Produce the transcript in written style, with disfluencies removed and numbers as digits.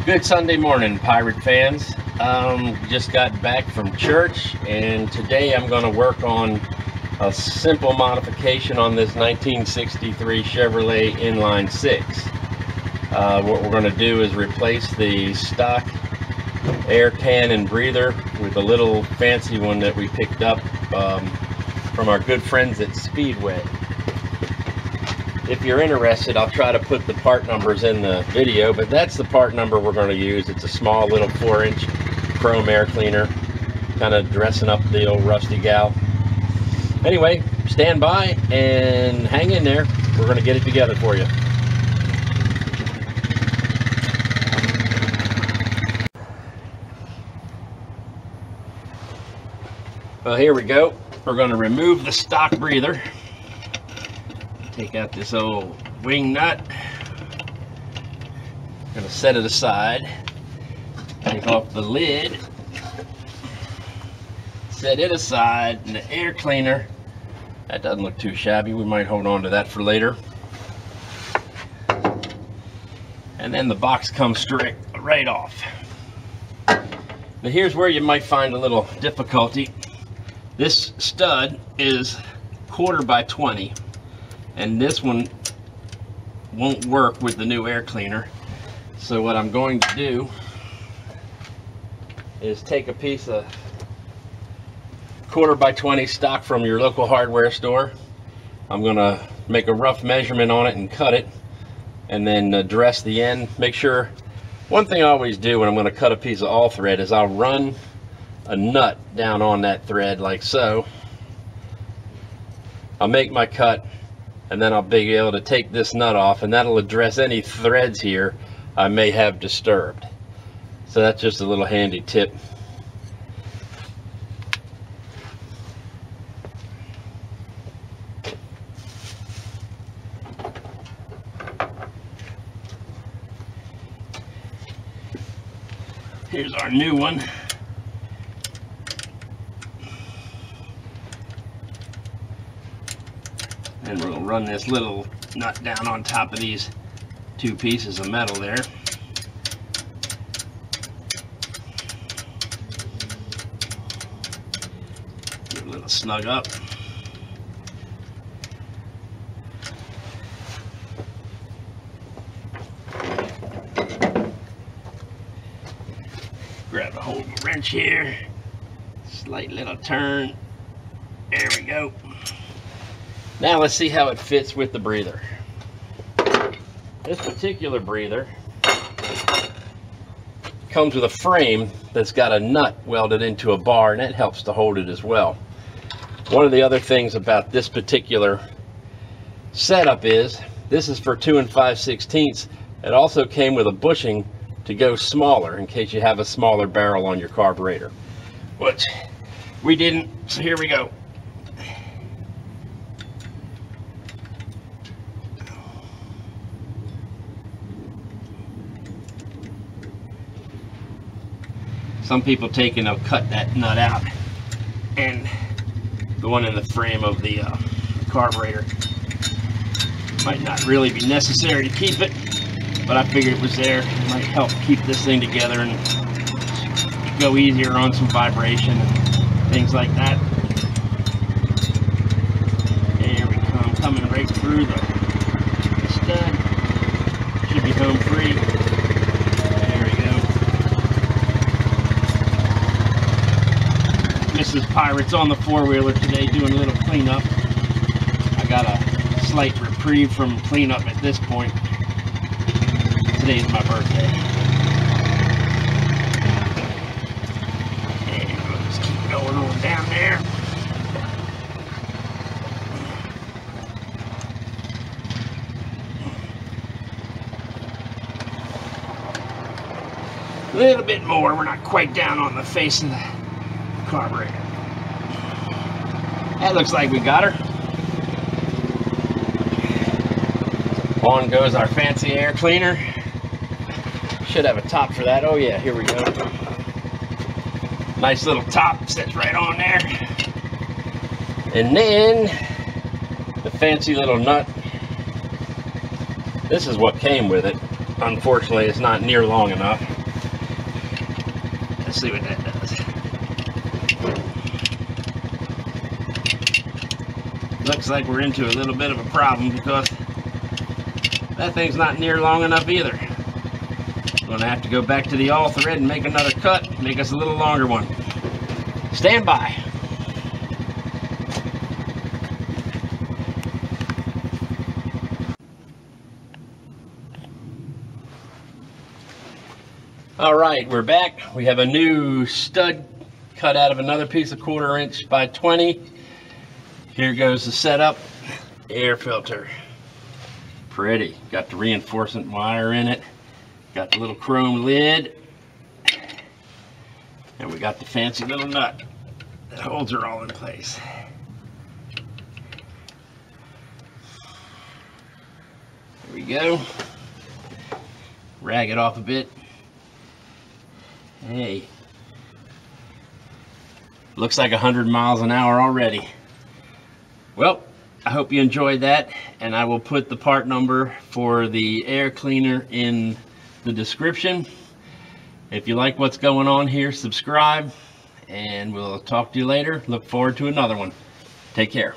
Good Sunday morning, Pirate fans. Just got back from church, and today I'm going to work on a simple modification on this 1963 Chevrolet inline 6. What we're going to do is replace the stock air can and breather with a little fancy one that we picked up from our good friends at Speedway. If you're interested, I'll try to put the part numbers in the video, but that's the part number we're going to use. It's a small little 4-inch chrome air cleaner, kind of dressing up the old rusty gal. Anyway, stand by and hang in there. We're going to get it together for you. Well, here we go. We're going to remove the stock breather. Take out this old wing nut. Gonna set it aside. Take off the lid. Set it aside, and the air cleaner. That doesn't look too shabby. We might hold on to that for later. And then the box comes straight right off. Now here's where you might find a little difficulty. This stud is 1/4 by 20. And this one won't work with the new air cleaner. So what I'm going to do is take a piece of 1/4 by 20 stock from your local hardware store. I'm going to make a rough measurement on it and cut it, and then dress the end. Make sure, one thing I always do when I'm going to cut a piece of all thread is I'll run a nut down on that thread like so. I'll make my cut, and then I'll be able to take this nut off, and that'll address any threads here I may have disturbed. So that's just a little handy tip. Here's our new one. And we'll run this little nut down on top of these two pieces of metal there. Get a little snug up. Grab a hold of a wrench here. Slight little turn. There we go. Now let's see how it fits with the breather. This particular breather comes with a frame that's got a nut welded into a bar, and that helps to hold it as well. One of the other things about this particular setup is this is for 2 5/16. It also came with a bushing to go smaller in case you have a smaller barrel on your carburetor, which we didn't, so here we go. Some people take and they'll cut that nut out, and the one in the frame of the carburetor might not really be necessary to keep it, but I figured it was there. It might help keep this thing together and go easier on some vibration and things like that. There we come, coming right through the stud. Should be home free. Mrs. Pirate's on the four-wheeler today doing a little cleanup. I got a slight reprieve from cleanup at this point. Today's my birthday. And we'll just keep going on down there. A little bit more. We're not quite down on the face of the carburetor. That looks like we got her. On goes our fancy air cleaner. Should have a top for that. Oh yeah, here we go. Nice little top, sits right on there. And then the fancy little nut. This is what came with it. Unfortunately, it's not near long enough. see what that does. Looks like we're into a little bit of a problem because that thing's not near long enough either. Gonna have to go back to the all thread and make another cut, make us a little longer one. Stand by. All right, we're back. We have a new stud cut out of another piece of 1/4 inch by 20. Here goes the setup. Air filter. Pretty. Got the reinforcement wire in it. Got the little chrome lid. And we got the fancy little nut that holds her all in place. There we go. Rag it off a bit. Hey, looks like 100 miles an hour already. Well, I hope you enjoyed that, and I will put the part number for the air cleaner in the description. If you like what's going on here, subscribe, and we'll talk to you later. Look forward to another one. Take care.